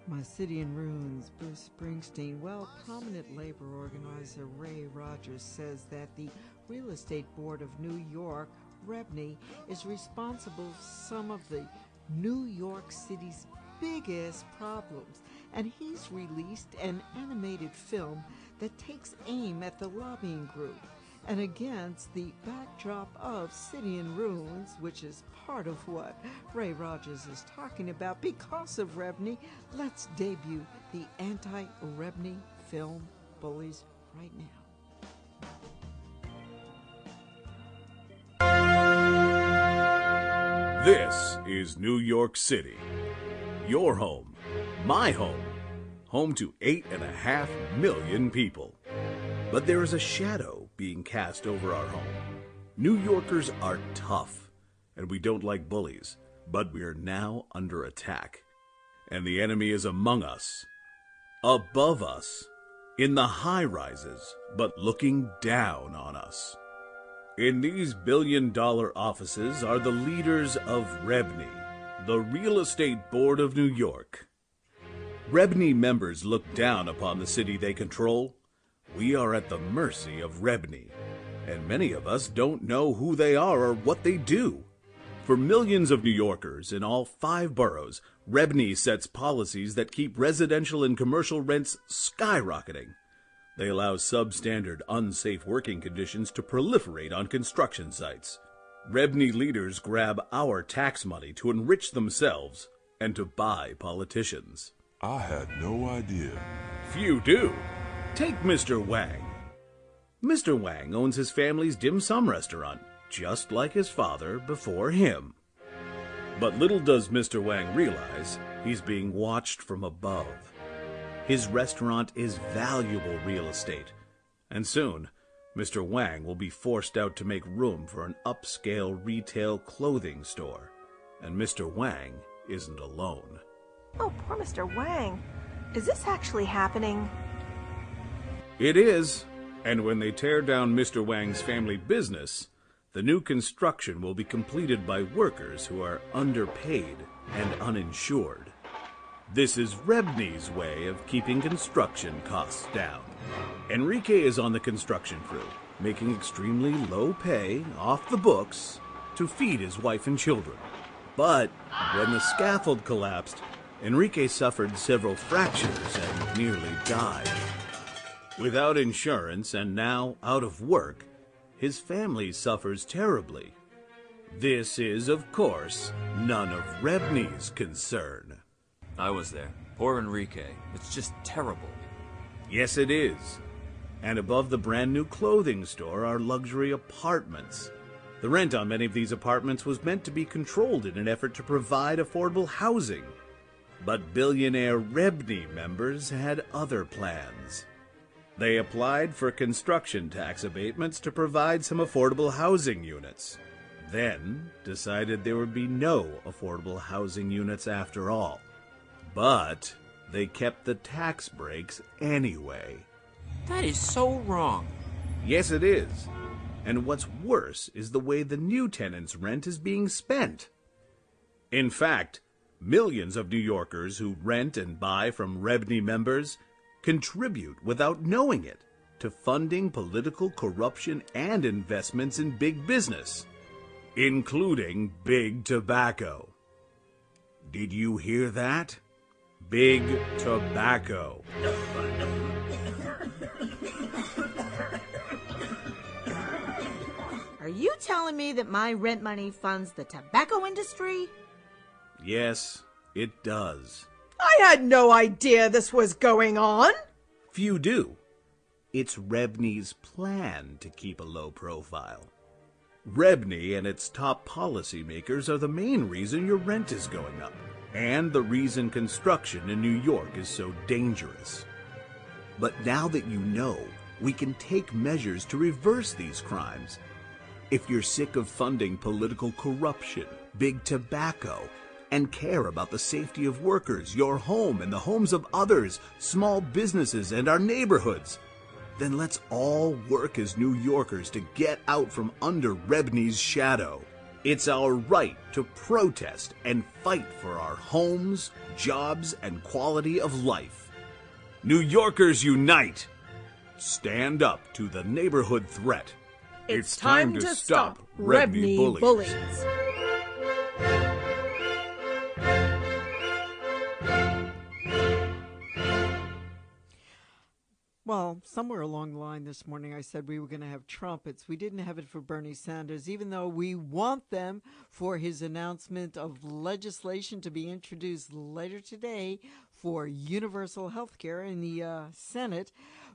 My city in ruins, Bruce Springsteen. Well, prominent labor organizer Ray Rogers says that the Real Estate Board of New York, REBNY, is responsible for some of the New York City's biggest problems. And he's released an animated film that takes aim at the lobbying group. And against the backdrop of City in Ruins, which is part of what Ray Rogers is talking about because of REBNY, let's debut the anti-REBNY film Bullies right now. This is New York City. Your home, my home, home to 8.5 million people. But there is a shadow being cast over our home. New Yorkers are tough, and we don't like bullies, but we are now under attack. And the enemy is among us, above us, in the high-rises, but looking down on us. In these billion-dollar offices are the leaders of REBNY, the Real Estate Board of New York. REBNY members look down upon the city they control. We are at the mercy of REBNY, and many of us don't know who they are or what they do. For millions of New Yorkers in all 5 boroughs, REBNY sets policies that keep residential and commercial rents skyrocketing. They allow substandard, unsafe working conditions to proliferate on construction sites. REBNY leaders grab our tax money to enrich themselves and to buy politicians. I had no idea. Few do. Take Mr. Wang. Mr. Wang owns his family's dim sum restaurant, just like his father before him. But little does Mr. Wang realize he's being watched from above. His restaurant is valuable real estate, and soon Mr. Wang will be forced out to make room for an upscale retail clothing store. And Mr. Wang isn't alone. Oh, poor Mr. Wang. Is this actually happening? It is, and when they tear down Mr. Wang's family business, the new construction will be completed by workers who are underpaid and uninsured. This is REBNY's way of keeping construction costs down. Enrique is on the construction crew, making extremely low pay off the books to feed his wife and children. But when the scaffold collapsed, Enrique suffered several fractures and nearly died. Without insurance and now out of work, his family suffers terribly. This is, of course, none of REBNY's concern. I was there. Poor Enrique. It's just terrible. Yes, it is. And above the brand new clothing store are luxury apartments. The rent on many of these apartments was meant to be controlled in an effort to provide affordable housing. But billionaire REBNY members had other plans. They applied for construction tax abatements to provide some affordable housing units. Then decided there would be no affordable housing units after all. But they kept the tax breaks anyway. That is so wrong. Yes, it is. And what's worse is the way the new tenants' rent is being spent. In fact, millions of New Yorkers who rent and buy from REBNY members contribute without knowing it to funding political corruption and investments in big business, including big tobacco. Did you hear that? Big tobacco. Are you telling me that my rent money funds the tobacco industry? Yes, it does. I had no idea this was going on. Few do. It's REBNY's plan to keep a low profile. REBNY and its top policymakers are the main reason your rent is going up, and the reason construction in New York is so dangerous. But now that you know, we can take measures to reverse these crimes. If you're sick of funding political corruption, big tobacco, and care about the safety of workers, your home, and the homes of others, small businesses, and our neighborhoods, then let's all work as New Yorkers to get out from under REBNY's shadow. It's our right to protest and fight for our homes, jobs, and quality of life. New Yorkers unite! Stand up to the neighborhood threat. It's time to stop REBNY Bullies. Well, somewhere along the line this morning I said we were going to have trumpets. We didn't have it for Bernie Sanders, even though we want them for his announcement of legislation to be introduced later today for universal health care in the Senate.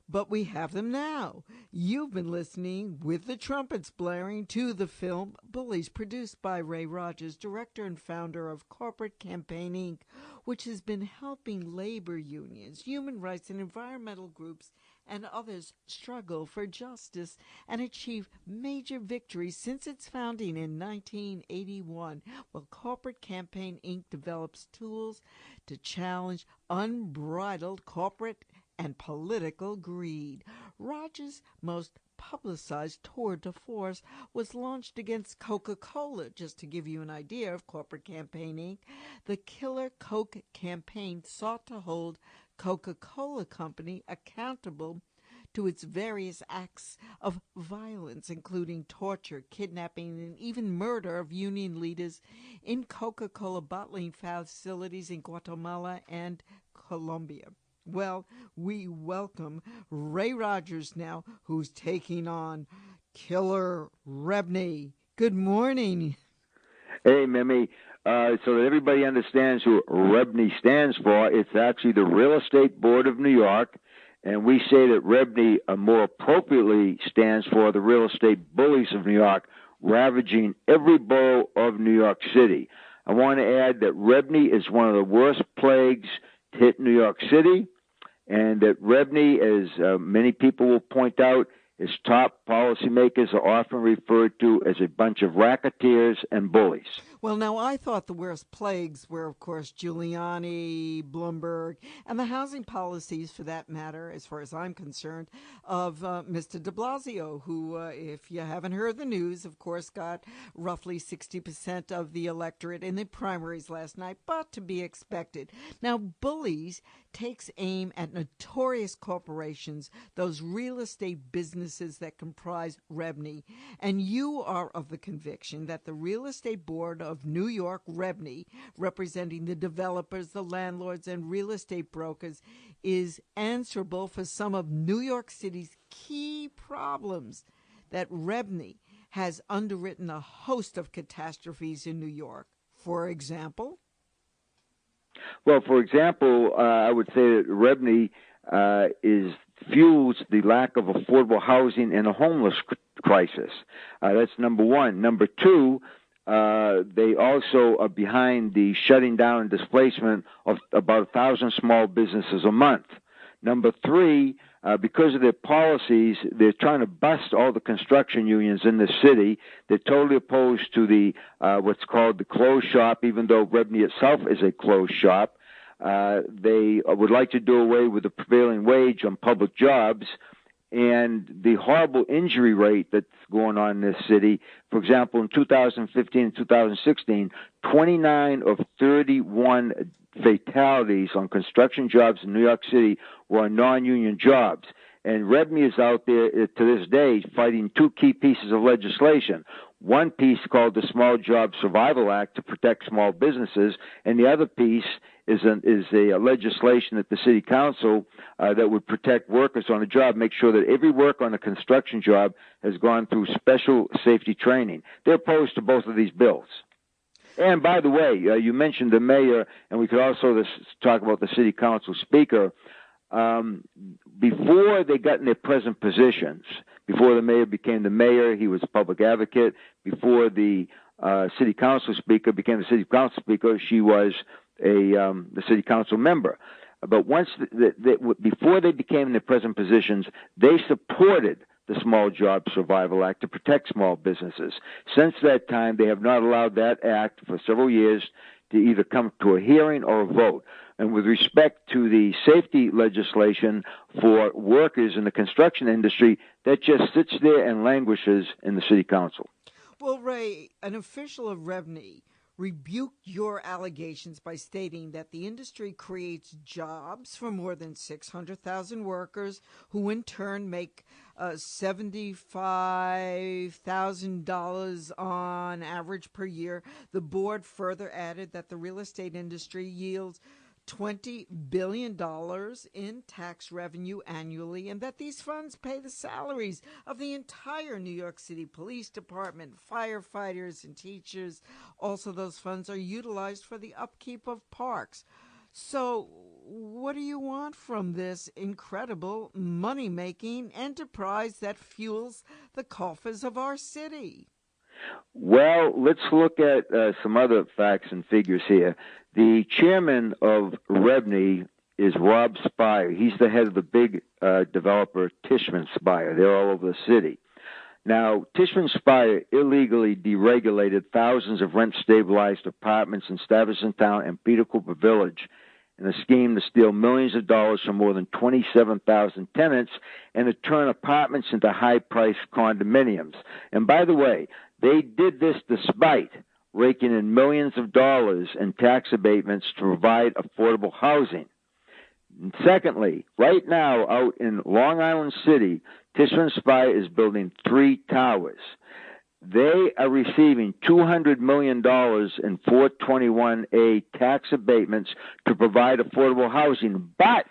But we have them now. You've been listening with the trumpets blaring to the film Bullies, produced by Ray Rogers, director and founder of Corporate Campaign Inc., which has been helping labor unions, human rights, and environmental groups and others struggle for justice and achieve major victories since its founding in 1981. Well, Corporate Campaign Inc. develops tools to challenge unbridled corporate and political greed. Rogers' most publicized tour de force was launched against Coca-Cola. Just to give you an idea of Corporate Campaign Inc., the Killer Coke campaign sought to hold Coca-Cola Company accountable to its various acts of violence, including torture, kidnapping, and even murder of union leaders in Coca-Cola bottling facilities in Guatemala and Colombia. Well, we welcome Ray Rogers now, who's taking on Killer REBNY. Good morning. Hey, Mimi. So that everybody understands who REBNY stands for, it's actually the Real Estate Board of New York, and we say that REBNY more appropriately stands for the Real Estate Bullies of New York, ravaging every borough of New York City. I want to add that REBNY is one of the worst plagues to hit New York City, and that REBNY, as many people will point out, its top policymakers are often referred to as a bunch of racketeers and bullies. Well, now, I thought the worst plagues were, of course, Giuliani, Bloomberg, and the housing policies, for that matter, as far as I'm concerned, of Mr. de Blasio, who, if you haven't heard the news, of course, got roughly 60% of the electorate in the primaries last night, but to be expected. Now, Bullies takes aim at notorious corporations, those real estate businesses that comprise REBNY, and you are of the conviction that the Real Estate Board of New York, REBNY, representing the developers, the landlords, and real estate brokers, is answerable for some of New York City's key problems, that REBNY has underwritten a host of catastrophes in New York. For example? Well, for example, I would say that REBNY fuels the lack of affordable housing and a homeless crisis. That's number one. Number two, they also are behind the shutting down and displacement of about 1,000 small businesses a month. Number three, because of their policies, they're trying to bust all the construction unions in the city. They're totally opposed to the what's called the closed shop, even though REBNY itself is a closed shop. They would like to do away with the prevailing wage on public jobs, and the horrible injury rate that's going on in this city. For example, in 2015 and 2016, 29 of 31 fatalities on construction jobs in New York City were on non-union jobs. And REBNY is out there to this day fighting two key pieces of legislation. One piece called the Small Job Survival Act to protect small businesses, and the other piece is a legislation at the city council that would protect workers on the job, make sure that every worker on a construction job has gone through special safety training. They're opposed to both of these bills. And by the way, you mentioned the mayor, and we could also talk about the city council speaker. Before they got in their present positions, before the mayor became the mayor, he was a public advocate. Before the city council speaker became the city council speaker, she was the city council member. But once before they became in their present positions, they supported the Small Job Survival Act to protect small businesses. Since that time, they have not allowed that act for several years to either come to a hearing or a vote. And with respect to the safety legislation for workers in the construction industry, that just sits there and languishes in the city council. Well, Ray, an official of REBNY rebuked your allegations by stating that the industry creates jobs for more than 600,000 workers who in turn make $75,000 on average per year. The board further added that the real estate industry yields $20 billion in tax revenue annually, and that these funds pay the salaries of the entire New York City Police Department, firefighters, and teachers. Also, those funds are utilized for the upkeep of parks. So, what do you want from this incredible money-making enterprise that fuels the coffers of our city? Well, let's look at some other facts and figures here. The chairman of REBNY is Rob Spire. He's the head of the big developer Tishman Speyer. They're all over the city. Now, Tishman Speyer illegally deregulated thousands of rent-stabilized apartments in Stuyvesant Town and Peter Cooper Village in a scheme to steal millions of dollars from more than 27,000 tenants and to turn apartments into high-priced condominiums. And by the way, they did this despite raking in millions of dollars in tax abatements to provide affordable housing. And secondly, right now out in Long Island City, Tishman Speyer is building 3 towers. They are receiving $200 million in 421A tax abatements to provide affordable housing. But,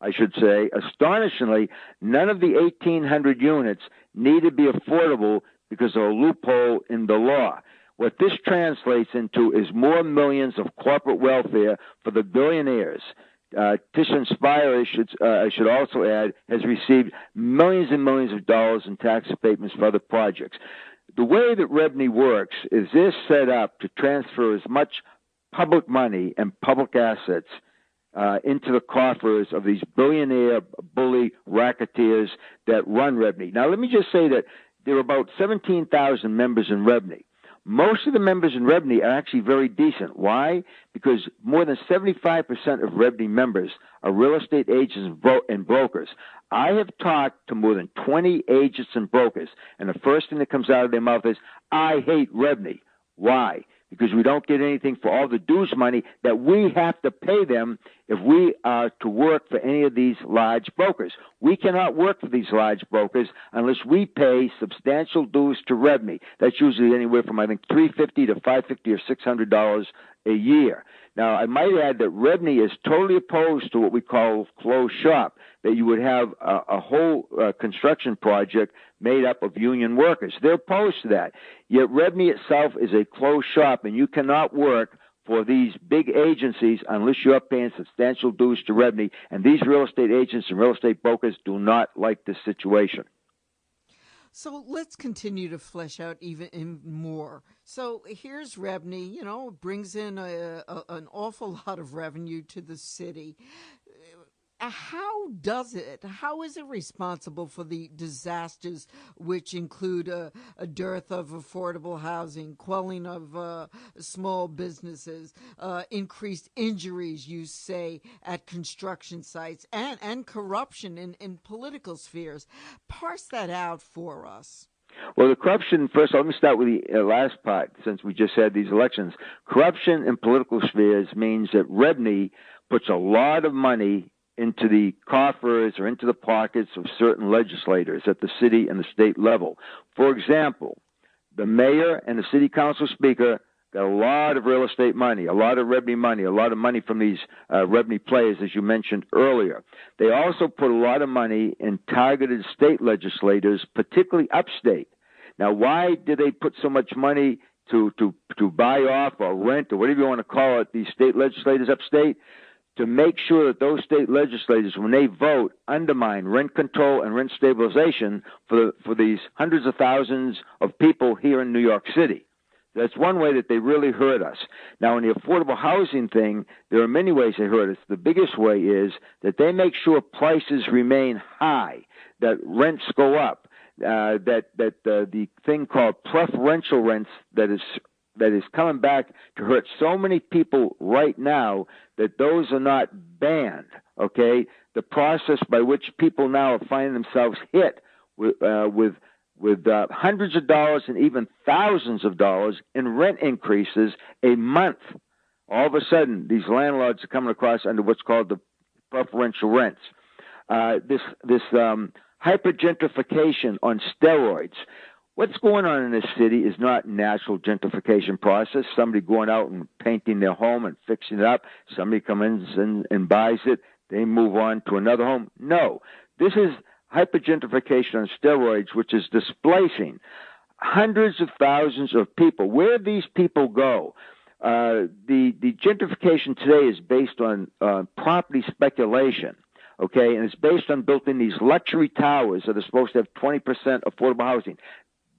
I should say, astonishingly, none of the 1,800 units need to be affordable because of a loophole in the law. What this translates into is more millions of corporate welfare for the billionaires. Tishman Speyer, I should also add, has received millions and millions of dollars in tax abatements for other projects. The way that REBNY works is they're set up to transfer as much public money and public assets into the coffers of these billionaire bully racketeers that run REBNY. Now, let me just say that there are about 17,000 members in REBNY. Most of the members in REBNY are actually very decent. Why? Because more than 75% of REBNY members are real estate agents and brokers. I have talked to more than 20 agents and brokers, and the first thing that comes out of their mouth is, I hate REBNY. Why? Because we don't get anything for all the dues money that we have to pay them if we are to work for any of these large brokers. We cannot work for these large brokers unless we pay substantial dues to REBNY. That's usually anywhere from, I think, $350 to $550 or $600 a year. Now, I might add that REBNY is totally opposed to what we call closed shop, that you would have a whole construction project made up of union workers. They're opposed to that. Yet REBNY itself is a closed shop, and you cannot work for these big agencies unless you're paying substantial dues to REBNY, and these real estate agents and real estate brokers do not like this situation. So let's continue to flesh out even more. So here's REBNY, brings in an awful lot of revenue to the city. How is it responsible for the disasters which include a dearth of affordable housing, quelling of small businesses, increased injuries, you say, at construction sites, and corruption in political spheres? Parse that out for us. Well, the corruption, first, let me start with the last part, since we just had these elections. Corruption in political spheres means that REBNY puts a lot of money into the coffers or into the pockets of certain legislators at the city and the state level. For example, the mayor and the city council speaker got a lot of real estate money, a lot of REBNY money, a lot of money from these REBNY players, as you mentioned earlier. They also put a lot of money in targeted state legislators, particularly upstate. Now, why did they put so much money to buy off or rent or whatever you want to call it, these state legislators upstate? To make sure that those state legislators, when they vote, undermine rent control and rent stabilization for these hundreds of thousands of people here in New York City. That's one way that they really hurt us. Now, in the affordable housing thing, there are many ways they hurt us. The biggest way is that they make sure prices remain high, that rents go up, that the thing called preferential rents that is coming back to hurt so many people right now, that those are not banned, okay? The process by which people now are finding themselves hit with with hundreds of dollars and even thousands of dollars in rent increases a month. All of a sudden, these landlords are coming across under what's called the preferential rents. This hyper-gentrification on steroids. What's going on in this city is not natural gentrification process. Somebody going out and painting their home and fixing it up. Somebody comes in and buys it. They move on to another home. No, this is hyper-gentrification on steroids, which is displacing hundreds of thousands of people. Where do these people go? The gentrification today is based on property speculation, okay, and it's based on building these luxury towers that are supposed to have 20% affordable housing.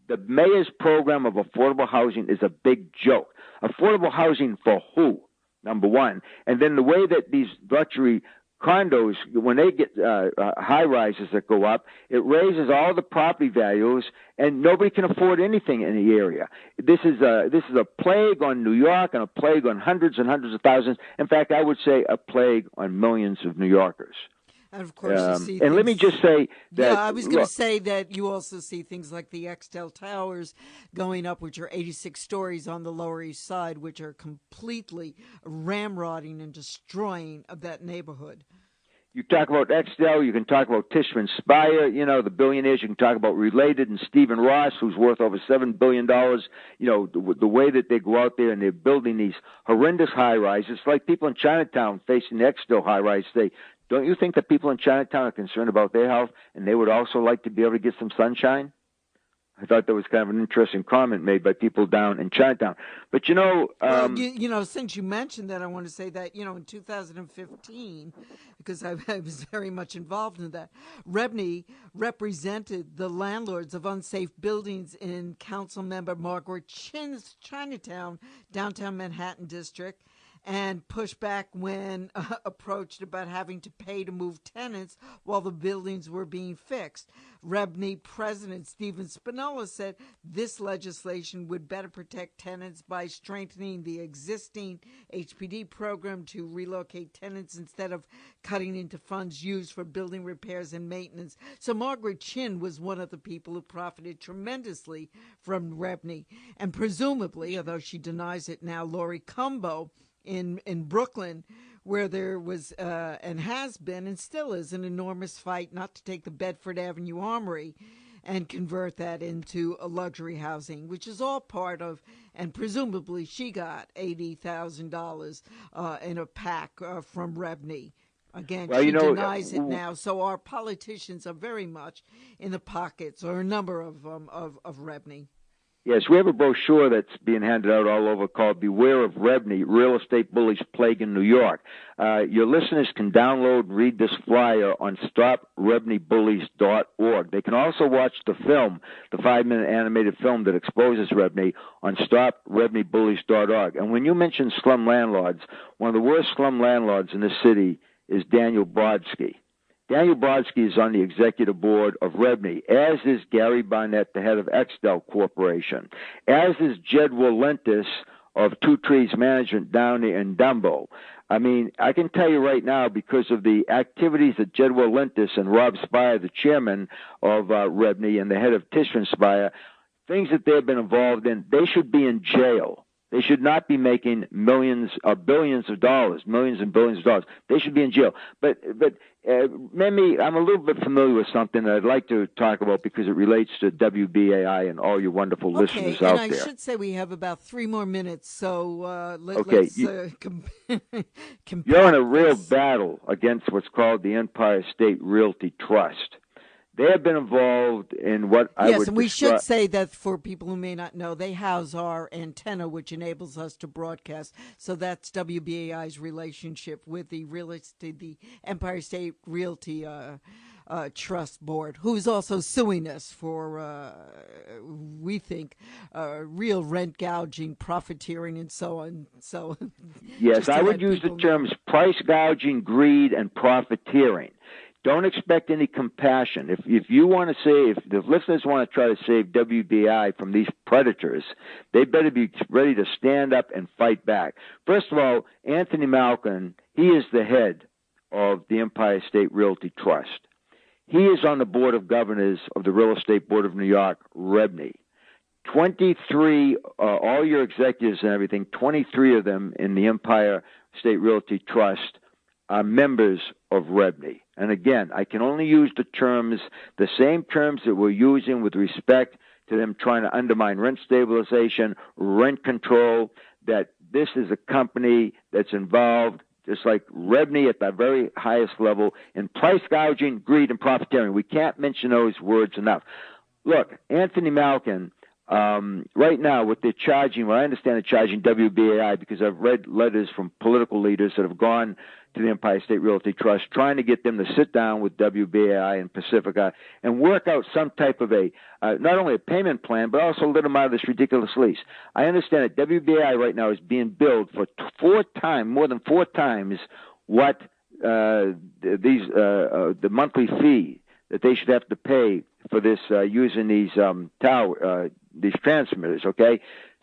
The mayor's program of affordable housing is a big joke. Affordable housing for who, number one? And then the way that these luxury condos, when they get high rises that go up, it raises all the property values, and nobody can afford anything in the area. This is a plague on New York and a plague on hundreds and hundreds of thousands. In fact, I would say a plague on millions of New Yorkers. And of course, you see and let me just say that. Yeah, I was going to say that you also see things like the Extel Towers going up, which are 86 stories on the Lower East Side, which are completely ramrodding and destroying that neighborhood. You talk about Extel, you can talk about Tishman Speyer, the billionaires. You can talk about Related and Stephen Ross, who's worth over $7 billion. The way that they go out there and they're building these horrendous high-rises. It's like people in Chinatown facing the Extel high-rise say, don't you think that people in Chinatown are concerned about their health and they would also like to be able to get some sunshine? I thought that was kind of an interesting comment made by people down in Chinatown. But, since you mentioned that, I want to say that, in 2015, because I was very much involved in that, REBNY represented the landlords of unsafe buildings in Councilmember Margaret Chin's Chinatown, downtown Manhattan district, and pushed back when approached about having to pay to move tenants while the buildings were being fixed. REBNY President Stephen Spinola said this legislation would better protect tenants by strengthening the existing HPD program to relocate tenants instead of cutting into funds used for building repairs and maintenance. So Margaret Chin was one of the people who profited tremendously from REBNY. And presumably, although she denies it now, Lori Cumbo in Brooklyn, where there was and has been and still is an enormous fight not to take the Bedford Avenue Armory and convert that into a luxury housing, which is all part of, and presumably she got $80,000 in a pack from REBNY. Again, she denies it now. So our politicians are very much in the pockets, or a number of REBNY. Yes, we have a brochure that's being handed out all over called Beware of REBNY, Real Estate Bullies Plague in New York. Your listeners can download and read this flyer on StopREBNYBullies.org. They can also watch the film, the 5-minute animated film that exposes REBNY on StopREBNYBullies.org. And when you mention slum landlords, one of the worst slum landlords in this city is Daniel Brodsky. Daniel Brodsky is on the executive board of REBNY, as is Gary Barnett, the head of Extel Corporation, as is Jed Walentis of Two Trees Management down in Dumbo. I mean, I can tell you right now, because of the activities that Jed Walentis and Rob Speyer, the chairman of REBNY and the head of Tishman Speyer, things that they've been involved in, they should be in jail. They should not be making millions or billions of dollars, millions and billions of dollars. They should be in jail. But Mimi, I'm a little bit familiar with something that I'd like to talk about because it relates to WBAI and all your wonderful listeners out there. Okay, and I should say we have about 3 more minutes, so let's compare. You're in a real battle against what's called the Empire State Realty Trust. They have been involved in what I would Yes, and we should say that for people who may not know, they house our antenna, which enables us to broadcast. So that's WBAI's relationship with the Empire State Realty Trust Board, who's also suing us for, we think, real rent gouging, profiteering, and so on. So, yes, I would use the terms price gouging, greed, and profiteering. Don't expect any compassion. If you want to if the listeners want to try to save WBI from these predators, they better be ready to stand up and fight back. First of all, Anthony Malkin, he is the head of the Empire State Realty Trust. He is on the board of governors of the Real Estate Board of New York, REBNY. 23, all your executives and everything, 23 of them in the Empire State Realty Trust are members of REBNY. And again, I can only use the same terms that we're using with respect to them trying to undermine rent stabilization, rent control, that this is a company that's involved, just like REBNY at the very highest level, in price gouging, greed, and profiteering. We can't mention those words enough. Look, Anthony Malkin, right now, what they're charging, I understand they're charging WBAI, because I've read letters from political leaders that have gone to the Empire State Realty Trust trying to get them to sit down with WBAI and Pacifica and work out some type of not only a payment plan, but also let them out of this ridiculous lease. I understand that WBAI right now is being billed for more than four times what the monthly fee that they should have to pay for this using these these transmitters. Okay,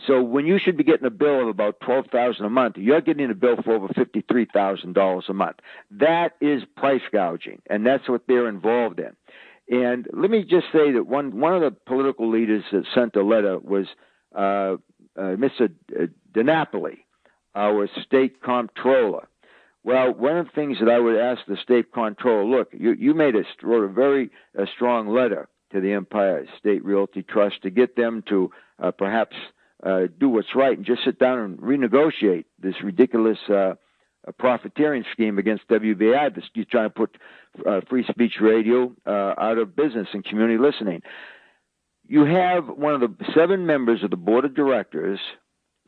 so when you should be getting a bill of about $12,000 a month, you're getting a bill for over $53,000 a month. That is price gouging, and that's what they're involved in. And let me just say that one of the political leaders that sent a letter was Mr. DiNapoli, our state comptroller. Well, one of the things that I would ask the state comptroller, look, you wrote a very strong letter to the Empire State Realty Trust to get them to perhaps do what's right and just sit down and renegotiate this ridiculous profiteering scheme against WBAI that's trying to put free speech radio out of business and community listening. You have one of the 7 members of the board of directors,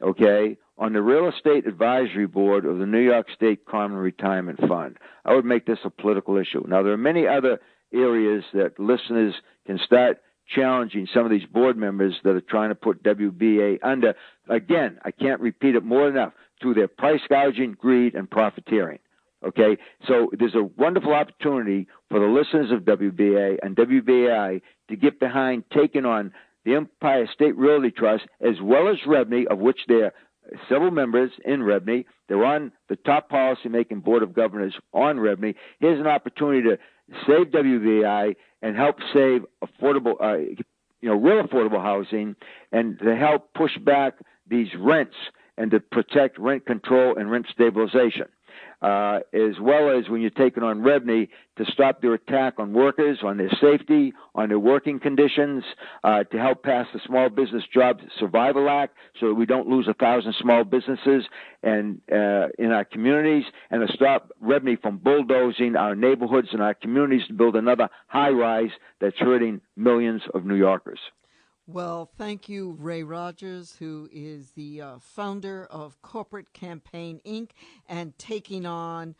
okay, on the Real Estate Advisory Board of the New York State Common Retirement Fund. I would make this a political issue. Now, there are many other areas that listeners can start challenging some of these board members that are trying to put WBA under. Again, I can't repeat it more enough, through their price gouging, greed, and profiteering. Okay? So there's a wonderful opportunity for the listeners of WBA and WBAI to get behind taking on the Empire State Realty Trust, as well as REBNY, of which there are several members in REBNY. They're on the top policy-making board of governors on REBNY. Here's an opportunity to save WBAI and help save affordable, real affordable housing, and to help push back these rents and to protect rent control and rent stabilization. As well as when you're taking on REBNY to stop their attack on workers, on their safety, on their working conditions, to help pass the Small Business Jobs Survival Act so that we don't lose 1,000 small businesses and in our communities, and to stop REBNY from bulldozing our neighborhoods and our communities to build another high-rise that's hurting millions of New Yorkers. Well, thank you, Ray Rogers, who is the founder of Corporate Campaign, Inc., and taking on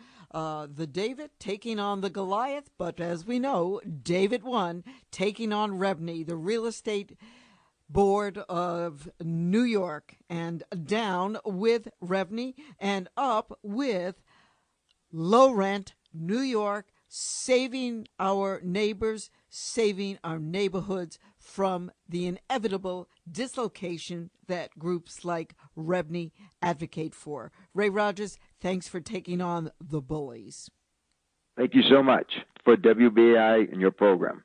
taking on the Goliath, but as we know, David won, taking on REBNY, the Real Estate Board of New York, and down with REBNY and up with low rent New York, saving our neighbors, saving our neighborhoods from the inevitable dislocation that groups like REBNY advocate for. Ray Rogers, thanks for taking on the bullies. Thank you so much for WBAI and your program.